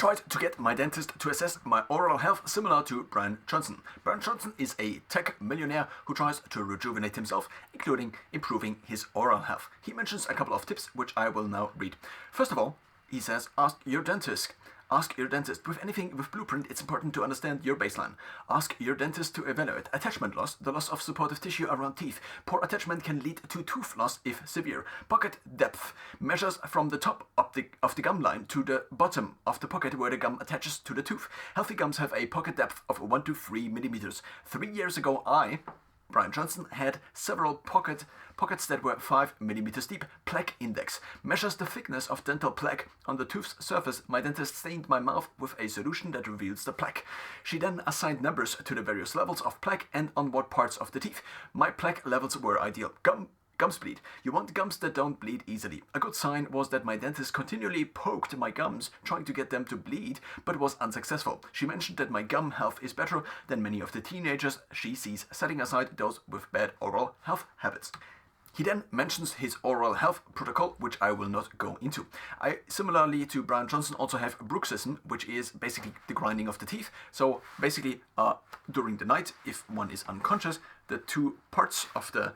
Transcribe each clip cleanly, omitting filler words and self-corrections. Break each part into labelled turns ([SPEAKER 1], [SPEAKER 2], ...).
[SPEAKER 1] tried to get my dentist to assess my oral health similar to Brian Johnson. Brian Johnson is a tech millionaire who tries to rejuvenate himself, including improving his oral health. He mentions a couple of tips which I will now read. First of all, he says, ask your dentist. Ask your dentist. With anything with Blueprint, it's important to understand your baseline. Ask your dentist to evaluate attachment loss, the loss of supportive tissue around teeth. Poor attachment can lead to tooth loss if severe. Pocket depth measures from the top of the gum line to the bottom of the pocket where the gum attaches to the tooth. Healthy gums have a pocket depth of 1 to 3 millimeters. 3 years ago, Brian Johnson, had several pockets that were 5 millimeters deep. Plaque index measures the thickness of dental plaque on the tooth's surface. My dentist stained my mouth with a solution that reveals the plaque. She then assigned numbers to the various levels of plaque and on what parts of the teeth. My plaque levels were ideal. Gums bleed. You want gums that don't bleed easily. A good sign was that my dentist continually poked my gums, trying to get them to bleed, but was unsuccessful. She mentioned that my gum health is better than many of the teenagers she sees, setting aside those with bad oral health habits. He then mentions his oral health protocol, which I will not go into. I, similarly to Brian Johnson, also have bruxism, which is basically the grinding of the teeth. So basically, during the night, if one is unconscious, the two parts of the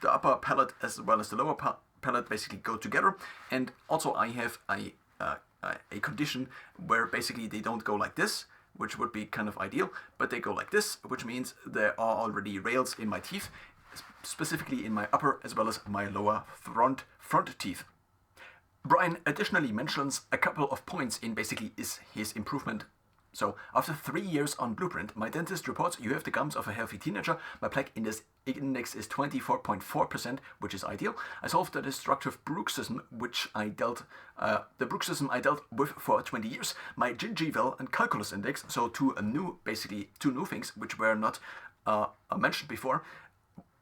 [SPEAKER 1] upper palate as well as the lower palate basically go together. And also I have a condition where basically they don't go like this, which would be kind of ideal, but they go like this, which means there are already rails in my teeth, specifically in my upper as well as my lower front teeth. Brian additionally mentions a couple of points in basically his improvement. So, after 3 years on Blueprint, my dentist reports you have the gums of a healthy teenager. My plaque index is 24.4%, which is ideal. I solved the destructive bruxism, the bruxism I dealt with for 20 years. My gingival and calculus index, so two new things which were not mentioned before,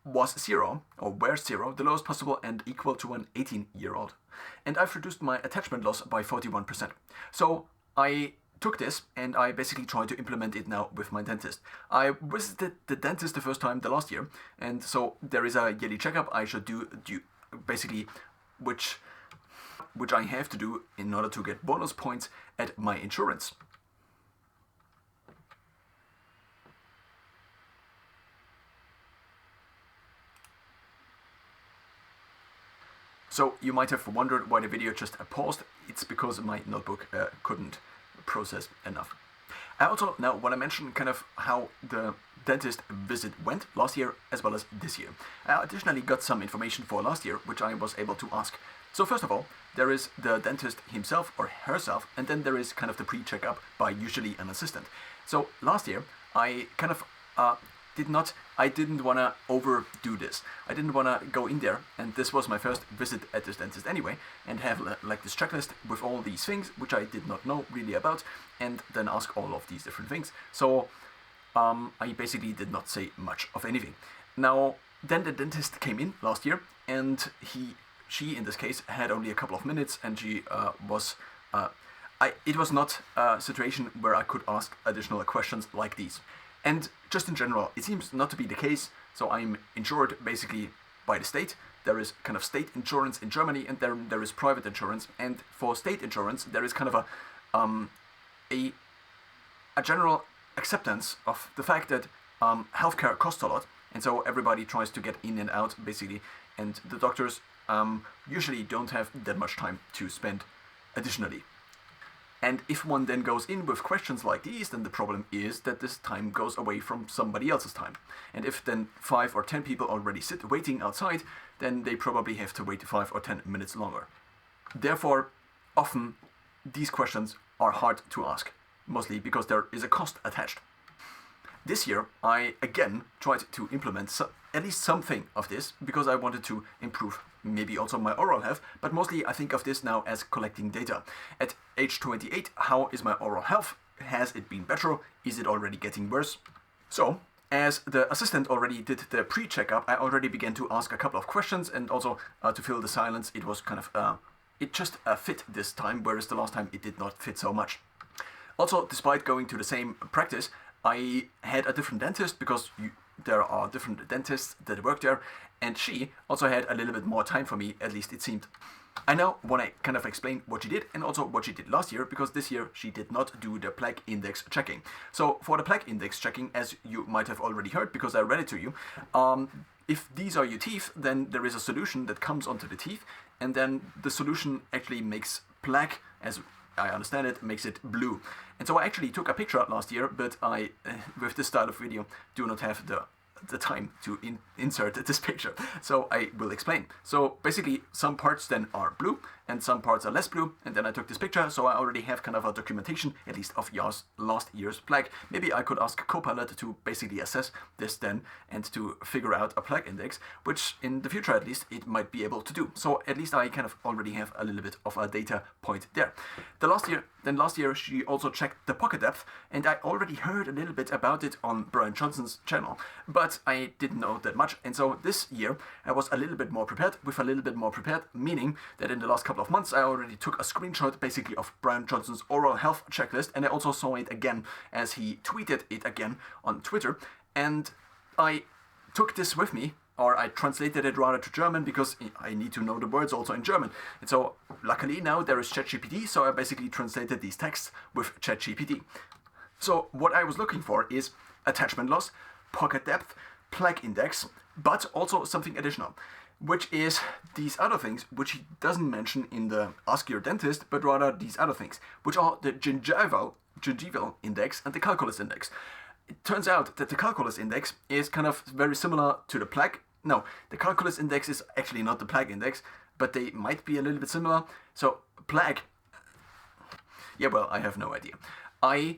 [SPEAKER 1] was 0, or were 0, the lowest possible and equal to an 18-year-old. And I've reduced my attachment loss by 41%. So, I took this and I basically tried to implement it now with my dentist. I visited the dentist the first time last year, and so there is a yearly checkup I should do basically, which I have to do in order to get bonus points at my insurance. So you might have wondered why the video just paused. It's because my notebook couldn't process enough. I also now want to mention kind of how the dentist visit went last year as well as this year. I additionally got some information for last year which I was able to ask. So first of all, there is the dentist himself or herself, and then there is kind of the pre-checkup by usually an assistant. So last year I kind of I didn't want to overdo this. I didn't want to go in there, and this was my first visit at this dentist anyway, and have like this checklist with all these things which I did not know really about, and then ask all of these different things. So I basically did not say much of anything. Now then the dentist came in last year, and she in this case had only a couple of minutes, and she it was not a situation where I could ask additional questions like these. And just in general, it seems not to be the case. So I'm insured basically by the state. There is kind of state insurance in Germany, and there is private insurance. And for state insurance, there is kind of a general acceptance of the fact that healthcare costs a lot, and so everybody tries to get in and out basically. And the doctors usually don't have that much time to spend additionally. And if one then goes in with questions like these, then the problem is that this time goes away from somebody else's time. And if then 5 or 10 people already sit waiting outside, then they probably have to wait 5 or 10 minutes longer. Therefore, often these questions are hard to ask, mostly because there is a cost attached. This year, I again tried to implement at least something of this, because I wanted to improve maybe also my oral health, but mostly I think of this now as collecting data. At age 28, how is my oral health? Has it been better? Is it already getting worse? So, as the assistant already did the pre-checkup, I already began to ask a couple of questions, and also to fill the silence, it was kind of, it just fit this time, whereas the last time it did not fit so much. Also, despite going to the same practice, I had a different dentist, because there are different dentists that work there, and she also had a little bit more time for me, at least it seemed. I now want to kind of explain what she did and also what she did last year, because this year she did not do the plaque index checking. So for the plaque index checking, as you might have already heard because I read it to you, if these are your teeth, then there is a solution that comes onto the teeth, and then the solution actually makes plaque, as I understand it, makes it blue. And so I actually took a picture last year, but I, with this style of video, do not have the time to insert this picture, so I will explain. So basically some parts then are blue and some parts are less blue, and then I took this picture, so I already have kind of a documentation at least of last year's plaque. Maybe I could ask Copilot to basically assess this then and to figure out a plaque index, which in the future at least it might be able to do. So at least I kind of already have a little bit of a data point there. Last year she also checked the pocket depth, and I already heard a little bit about it on Brian Johnson's channel, but I didn't know that much. And so this year I was a little bit more prepared, meaning that in the last couple of months I already took a screenshot basically of Brian Johnson's oral health checklist, and I also saw it again as he tweeted it again on Twitter, and I took this with me, or I translated it rather to German, because I need to know the words also in German. And so luckily now there is ChatGPT, so I basically translated these texts with ChatGPT. So what I was looking for is attachment loss, pocket depth, plaque index, but also something additional, which is these other things which he doesn't mention in the Ask Your Dentist, but rather these other things, which are the gingival index and the calculus index. It turns out that the calculus index is kind of very similar to the plaque. No, the calculus index is actually not the plaque index, but they might be a little bit similar. So plaque, yeah, well, I have no idea. I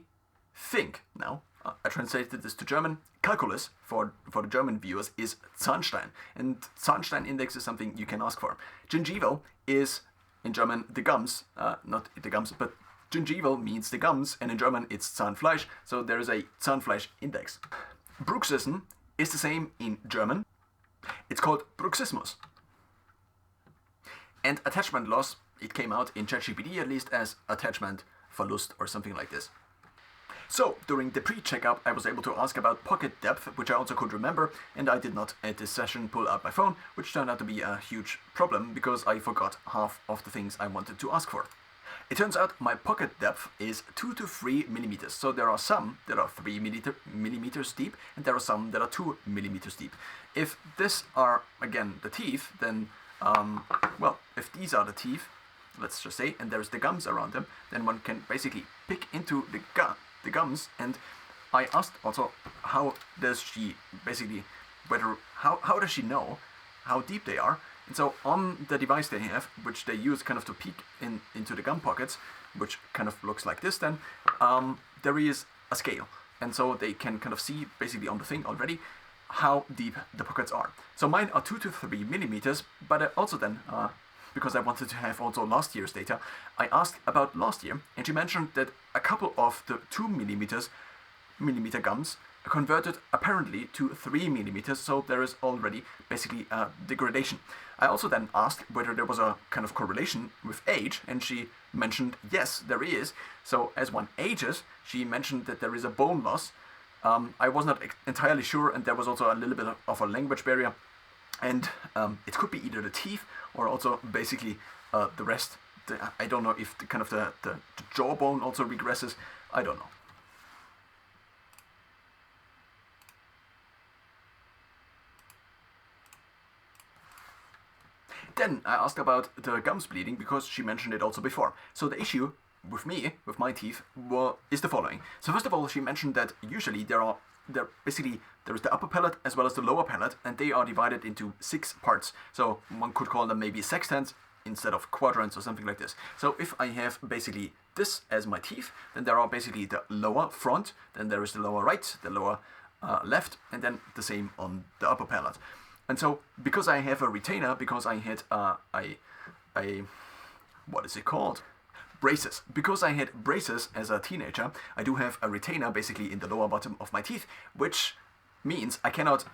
[SPEAKER 1] think now, I translated this to German. Calculus, for the German viewers, is Zahnstein. And Zahnstein index is something you can ask for. Gingival is, in German, the gums. Not the gums, but gingival means the gums, and in German it's Zahnfleisch, so there is a Zahnfleisch index. Bruxism is the same in German. It's called Bruxismus. And attachment loss, it came out in ChatGPT at least as attachment Verlust or something like this. So, during the pre-checkup, I was able to ask about pocket depth, which I also could remember, and I did not at this session pull out my phone, which turned out to be a huge problem because I forgot half of the things I wanted to ask for. It turns out my pocket depth is 2 to 3 millimeters, so there are some that are 3 millimeters deep, and there are some that are 2 millimeters deep. If this are, again, the teeth, then, well, if these are the teeth, let's just say, and there's the gums around them, then one can basically pick into the gums, and I asked also how does she basically, how does she know how deep they are. And so on the device they have, which they use kind of to peek into the gum pockets, which kind of looks like this then, there is a scale. And so they can kind of see basically on the thing already how deep the pockets are. So mine are 2 to 3 millimeters, but also then, because I wanted to have also last year's data, I asked about last year, and she mentioned that a couple of the 2 millimeter gums converted apparently to 3 millimeters, so there is already basically a degradation. I also then asked whether there was a kind of correlation with age, and she mentioned yes, there is. So as one ages, she mentioned that there is a bone loss. I was not entirely sure, and there was also a little bit of a language barrier, and it could be either the teeth or also basically the rest. I don't know if the jawbone also regresses. I don't know. Then I asked about the gums bleeding because she mentioned it also before. So the issue with me, with my teeth, is the following. So first of all, she mentioned that usually there is the upper palate as well as the lower palate, and they are divided into 6 parts. So one could call them maybe sextants instead of quadrants or something like this. So if I have basically this as my teeth, then there are basically the lower front, then there is the lower right, the lower left, and then the same on the upper palate. And so, because I have a retainer, because I had what is it called? Braces. Because I had braces as a teenager, I do have a retainer basically in the lower bottom of my teeth, which means I cannot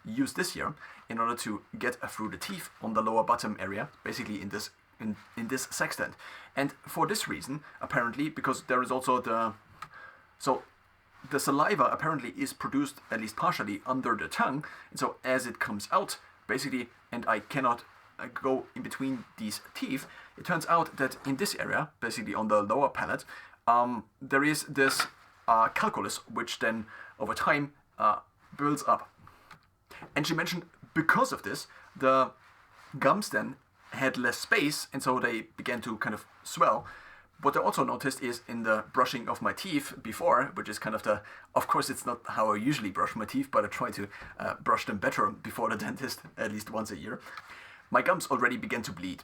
[SPEAKER 1] use this here in order to get through the teeth on the lower bottom area, basically in this sextant. And for this reason, apparently, because there is also the saliva apparently is produced, at least partially, under the tongue, and so as it comes out, basically, and I cannot go in between these teeth, it turns out that in this area, basically on the lower palate, there is this calculus, which then over time builds up. And she mentioned because of this, the gums then had less space, and so they began to kind of swell. What I also noticed is in the brushing of my teeth before, which is kind of of course it's not how I usually brush my teeth, but I try to brush them better before the dentist at least once a year, my gums already began to bleed.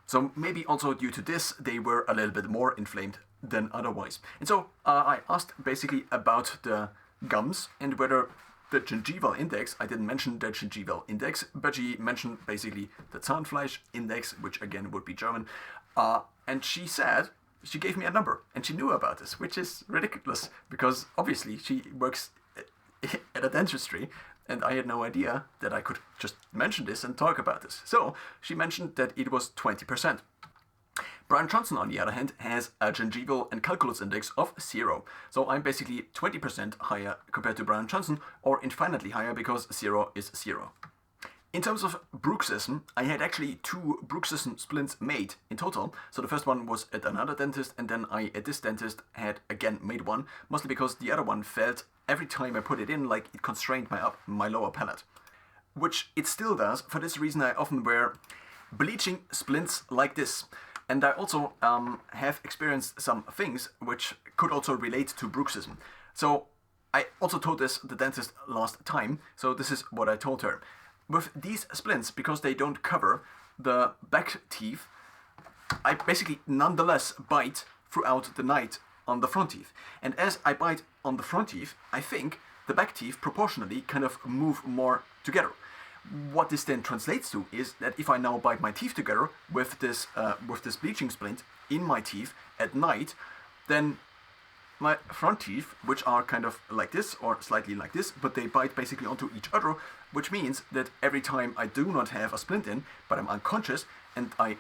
[SPEAKER 1] So maybe also due to this, they were a little bit more inflamed than otherwise. And so I asked basically about the gums and whether the gingival index, I didn't mention the gingival index, but she mentioned basically the Zahnfleisch index, which again would be German. And she said, she gave me a number, and she knew about this, which is ridiculous, because obviously she works at a dentistry, and I had no idea that I could just mention this and talk about this. So she mentioned that it was 20%. Brian Johnson, on the other hand, has a gingival and calculus index of 0. So I'm basically 20% higher compared to Brian Johnson, or infinitely higher because 0 is 0. In terms of bruxism, I had actually 2 bruxism splints made in total. So the first one was at another dentist, and then I, at this dentist, had again made one, mostly because the other one felt every time I put it in like it constrained my lower palate. Which it still does. For this reason, I often wear bleaching splints like this. And I also have experienced some things which could also relate to bruxism. So I also told this the dentist last time, so this is what I told her. With these splints, because they don't cover the back teeth, I basically nonetheless bite throughout the night on the front teeth. And as I bite on the front teeth, I think the back teeth proportionally kind of move more together. What this then translates to is that if I now bite my teeth together with this bleaching splint in my teeth at night, then my front teeth, which are kind of like this or slightly like this, but they bite basically onto each other, which means that every time I do not have a splint in, but I'm unconscious and I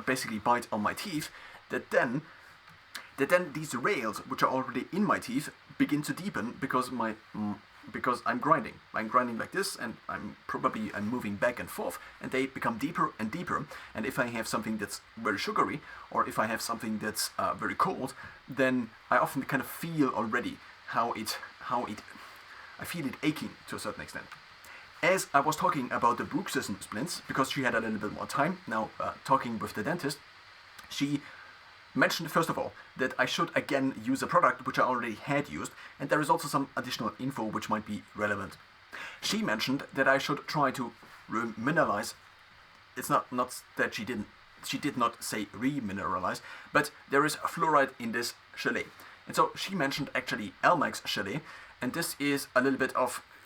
[SPEAKER 1] basically bite on my teeth, that then these rails, which are already in my teeth, begin to deepen because I'm grinding. I'm grinding like this, and I'm moving back and forth, and they become deeper and deeper. And if I have something that's very sugary, or if I have something that's very cold, then I often kind of feel already I feel it aching to a certain extent. As I was talking about the bruxism splints, because she had a little bit more time now talking with the dentist, she mentioned first of all that I should again use a product which I already had used, and there is also some additional info which might be relevant. She mentioned that I should try to remineralize. It's not that she did not say remineralize, but there is fluoride in this gelée. And so she mentioned actually Elmex gelée, and this is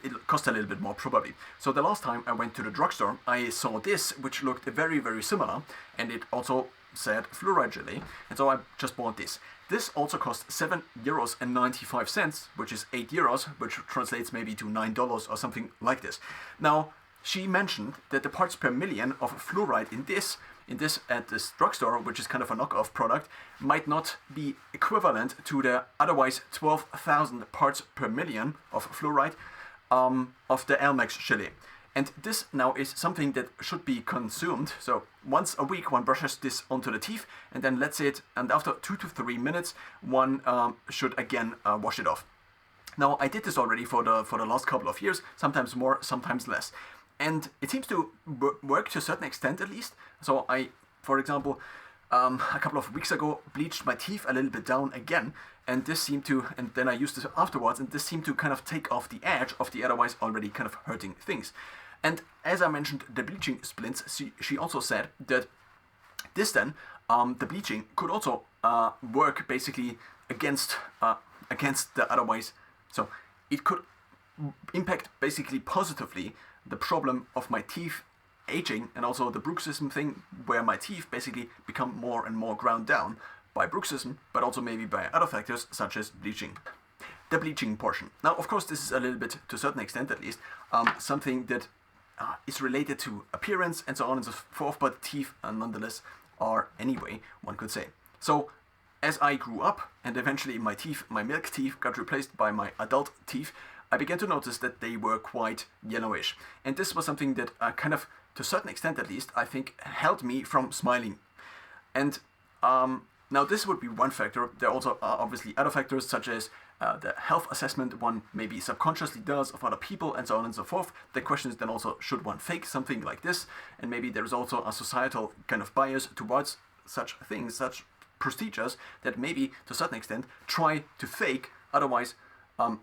[SPEAKER 1] it cost a little bit more probably. So the last time I went to the drugstore, I saw this, which looked very, very similar, and it also said fluoride gelée, and so I just bought this. This also cost €7.95, which is €8, which translates maybe to $9 or something like this. Now, she mentioned that the parts per million of fluoride in this at this drugstore, which is kind of a knockoff product, might not be equivalent to the otherwise 12,000 parts per million of fluoride of the Elmex gelée. And this now is something that should be consumed. So once a week one brushes this onto the teeth and then lets it, and after 2 to 3 minutes one should again wash it off. Now I did this already for the last couple of years, sometimes more, sometimes less. And it seems to work to a certain extent at least. So I, for example, a couple of weeks ago bleached my teeth a little bit down again, and then I used this afterwards, and this seemed to kind of take off the edge of the otherwise already kind of hurting things. And as I mentioned, the bleaching splints, she also said that this then, the bleaching could also work basically against the otherwise, so it could impact basically positively the problem of my teeth aging, and also the bruxism thing where my teeth basically become more and more ground down by bruxism, but also maybe by other factors such as bleaching. The bleaching portion. Now, of course, this is a little bit, to a certain extent at least, something that is related to appearance and so on and so forth, but teeth nonetheless are anyway, one could say. So, as I grew up and eventually my milk teeth got replaced by my adult teeth, I began to notice that they were quite yellowish. And this was something that kind of, to to a certain extent at least, I think held me from smiling. And now this would be one factor. There also are obviously other factors such as the health assessment one maybe subconsciously does of other people and so on and so forth. The question is then also, should one fake something like this? And maybe there's also a societal kind of bias towards such things, such procedures, that maybe to a certain extent try to fake otherwise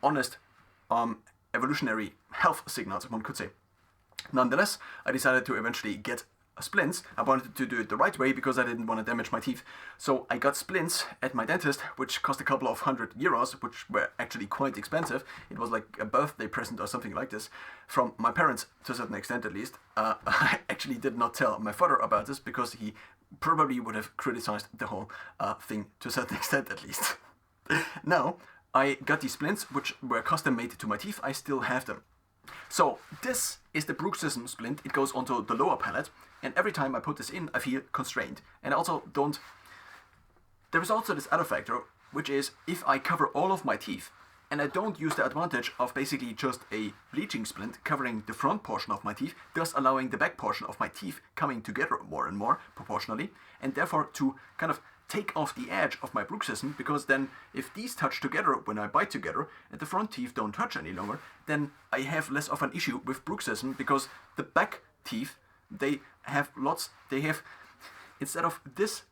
[SPEAKER 1] honest evolutionary health signals, one could say. Nonetheless, I decided to eventually get splints. I wanted to do it the right way because I didn't want to damage my teeth. So I got splints at my dentist, which cost a couple of €100, which were actually quite expensive. It was like a birthday present or something like this from my parents, to a certain extent at least. I actually did not tell my father about this because he probably would have criticized the whole thing to a certain extent at least. Now, I got these splints, which were custom made to my teeth. I still have them. So this is the bruxism splint. It goes onto the lower palate, and every time I put this in, I feel constrained. And I also don't... There is also this other factor, which is if I cover all of my teeth, and I don't use the advantage of basically just a bleaching splint covering the front portion of my teeth, thus allowing the back portion of my teeth coming together more and more proportionally, and therefore to kind of take off the edge of my bruxism, because then if these touch together when I bite together and the front teeth don't touch any longer, then I have less of an issue with bruxism, because the back teeth, instead of this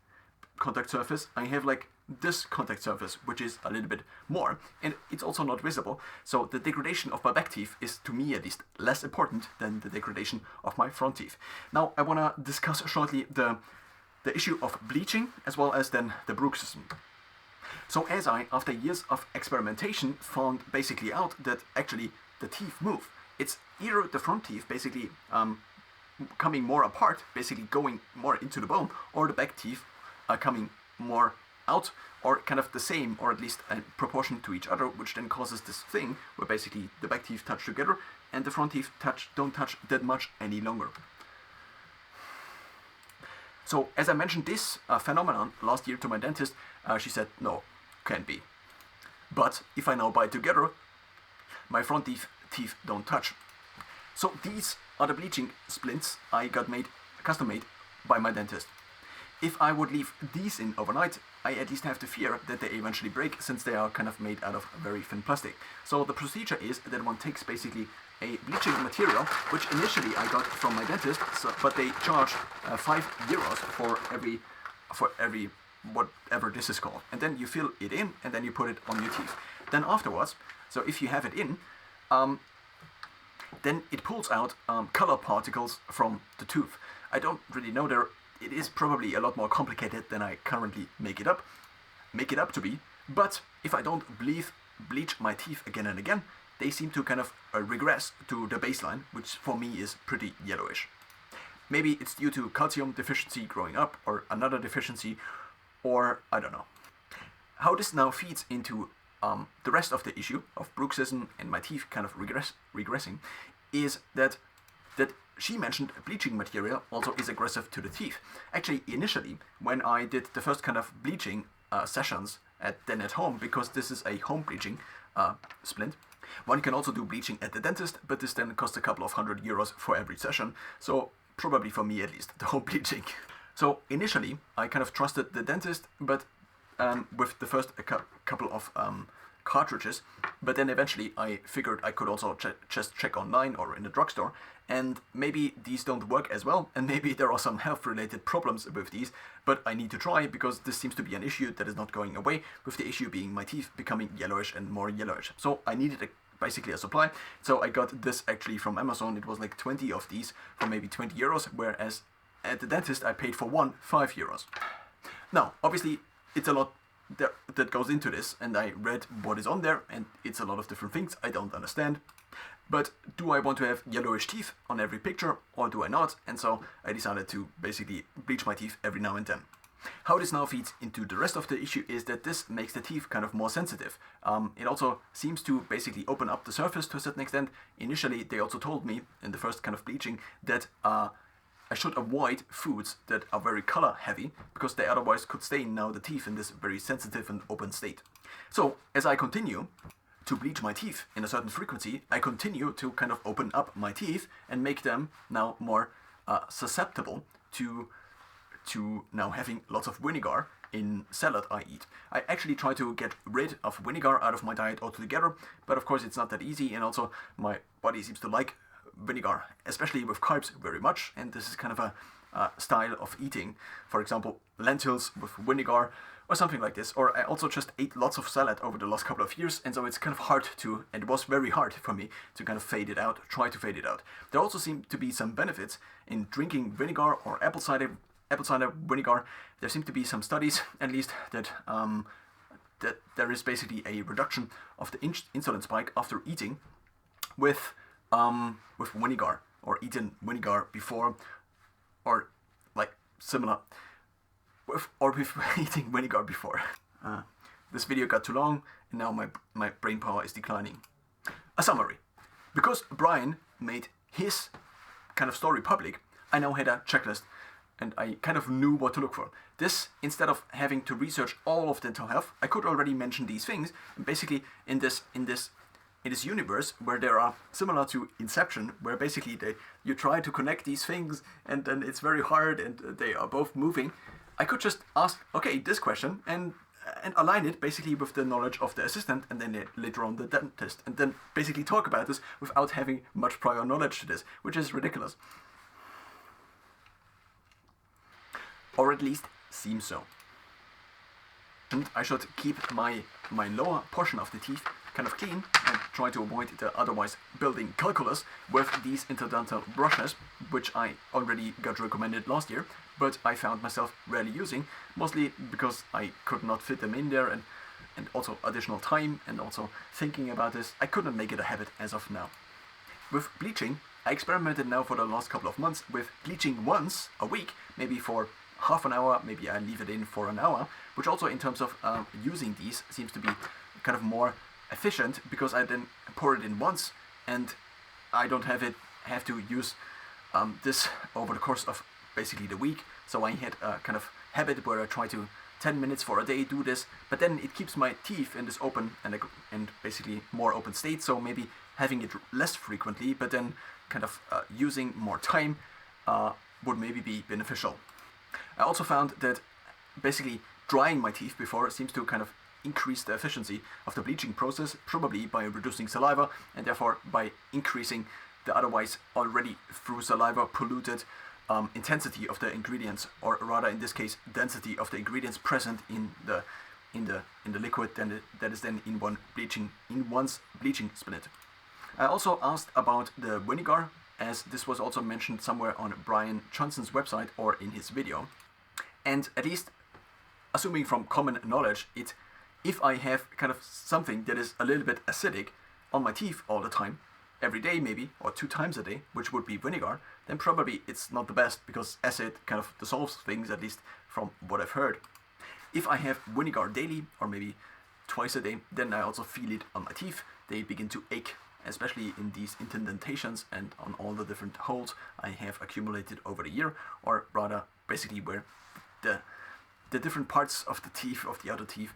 [SPEAKER 1] contact surface, I have like this contact surface, which is a little bit more, and it's also not visible. So the degradation of my back teeth is, to me at least, less important than the degradation of my front teeth. Now I want to discuss shortly the issue of bleaching as well as then the bruxism. So as I, after years of experimentation, found basically out that actually the teeth move. It's either the front teeth basically coming more apart, basically going more into the bone, or the back teeth are coming more out, or kind of the same, or at least in proportion to each other, which then causes this thing where basically the back teeth touch together and the front teeth don't touch that much any longer. So as I mentioned this phenomenon last year to my dentist, she said, no, can't be. But if I now bite together, my front teeth don't touch. So these are the bleaching splints I got custom made by my dentist. If I would leave these in overnight, I at least have to fear that they eventually break, since they are kind of made out of very thin plastic. So the procedure is that one takes basically a bleaching material, which initially I got from my dentist, but they charge €5 for every whatever this is called. And then you fill it in, and then you put it on your teeth. Then afterwards, so if you have it in, then it pulls out color particles from the tooth. I don't really know it is probably a lot more complicated than I currently make it up to be, but if I don't bleach my teeth again and again, they seem to kind of regress to the baseline, which for me is pretty yellowish. Maybe it's due to calcium deficiency growing up, or another deficiency, or I don't know. How this now feeds into the rest of the issue of bruxism and my teeth kind of regressing is that she mentioned bleaching material also is aggressive to the teeth. Actually, initially, when I did the first kind of bleaching sessions at home, because this is a home bleaching splint, one can also do bleaching at the dentist, but this then costs a couple of €100 for every session, so probably for me at least, the home bleaching. So initially, I kind of trusted the dentist, but with the first couple of cartridges, but then eventually I figured I could also just check online or in the drugstore, and maybe these don't work as well, and maybe there are some health-related problems with these, but I need to try, because this seems to be an issue that is not going away, with the issue being my teeth becoming yellowish and more yellowish. So I needed basically a supply, so I got this actually from Amazon. It was like 20 of these for maybe €20, whereas at the dentist I paid for one €5. Now, obviously, it's a lot that goes into this, and I read what is on there, and it's a lot of different things I don't understand. But do I want to have yellowish teeth on every picture, or do I not? And so I decided to basically bleach my teeth every now and then. How this now feeds into the rest of the issue is that this makes the teeth kind of more sensitive. It also seems to basically open up the surface to a certain extent. Initially, they also told me in the first kind of bleaching that I should avoid foods that are very color heavy, because they otherwise could stain now the teeth in this very sensitive and open state. So as I continue to bleach my teeth in a certain frequency, I continue to kind of open up my teeth and make them now more susceptible to now having lots of vinegar in salad I eat. I actually try to get rid of vinegar out of my diet altogether, but of course it's not that easy, and also my body seems to like vinegar, especially with carbs, very much, and this is kind of a style of eating. For example, lentils with vinegar or something like this. Or I also just ate lots of salad over the last couple of years, and so it's kind of hard to, and it was very hard for me to kind of fade it out, try to fade it out. There also seem to be some benefits in drinking vinegar or apple cider vinegar. There seem to be some studies, at least, that that there is basically a reduction of the insulin spike after eating with vinegar, or eaten vinegar before, or like similar, with eating vinegar before. This video got too long, and now my brain power is declining. A summary. Because Brian made his kind of story public, I now had a checklist, and I kind of knew what to look for. This, instead of having to research all of dental health, I could already mention these things. And basically, in this universe where there are similar to Inception, where basically you try to connect these things, and then it's very hard, and they are both moving. I could just ask, okay, this question, and align it basically with the knowledge of the assistant, and then later on the dentist, and then basically talk about this without having much prior knowledge to this, which is ridiculous. Or at least seems so. And I should keep my lower portion of the teeth kind of clean and try to avoid the otherwise building calculus with these interdental brushes, which I already got recommended last year, but I found myself rarely using, mostly because I could not fit them in there, and also additional time, and also thinking about this, I couldn't make it a habit as of now. With bleaching, I experimented now for the last couple of months with bleaching once a week, maybe for half an hour, maybe I leave it in for an hour, which also in terms of using these seems to be kind of more efficient, because I then pour it in once and I don't have to use this over the course of basically the week. So I had a kind of habit where I try to 10 minutes for a day do this, but then it keeps my teeth in this open and basically more open state, so maybe having it less frequently, but then kind of using more time would maybe be beneficial. I also found that basically drying my teeth before seems to kind of increase the efficiency of the bleaching process, probably by reducing saliva, and therefore by increasing the otherwise already through saliva polluted intensity of the ingredients, or rather in this case density of the ingredients present in the liquid that is then in one's bleaching spinet. I also asked about the vinegar, as this was also mentioned somewhere on Brian Johnson's website or in his video. And at least, assuming from common knowledge, if I have kind of something that is a little bit acidic on my teeth all the time, every day maybe, or 2 times a day, which would be vinegar, then probably it's not the best, because acid kind of dissolves things, at least from what I've heard. If I have vinegar daily, or maybe twice a day, then I also feel it on my teeth. They begin to ache, especially in these indentations and on all the different holes I have accumulated over the year, or rather basically where the different parts of the teeth, of the other teeth,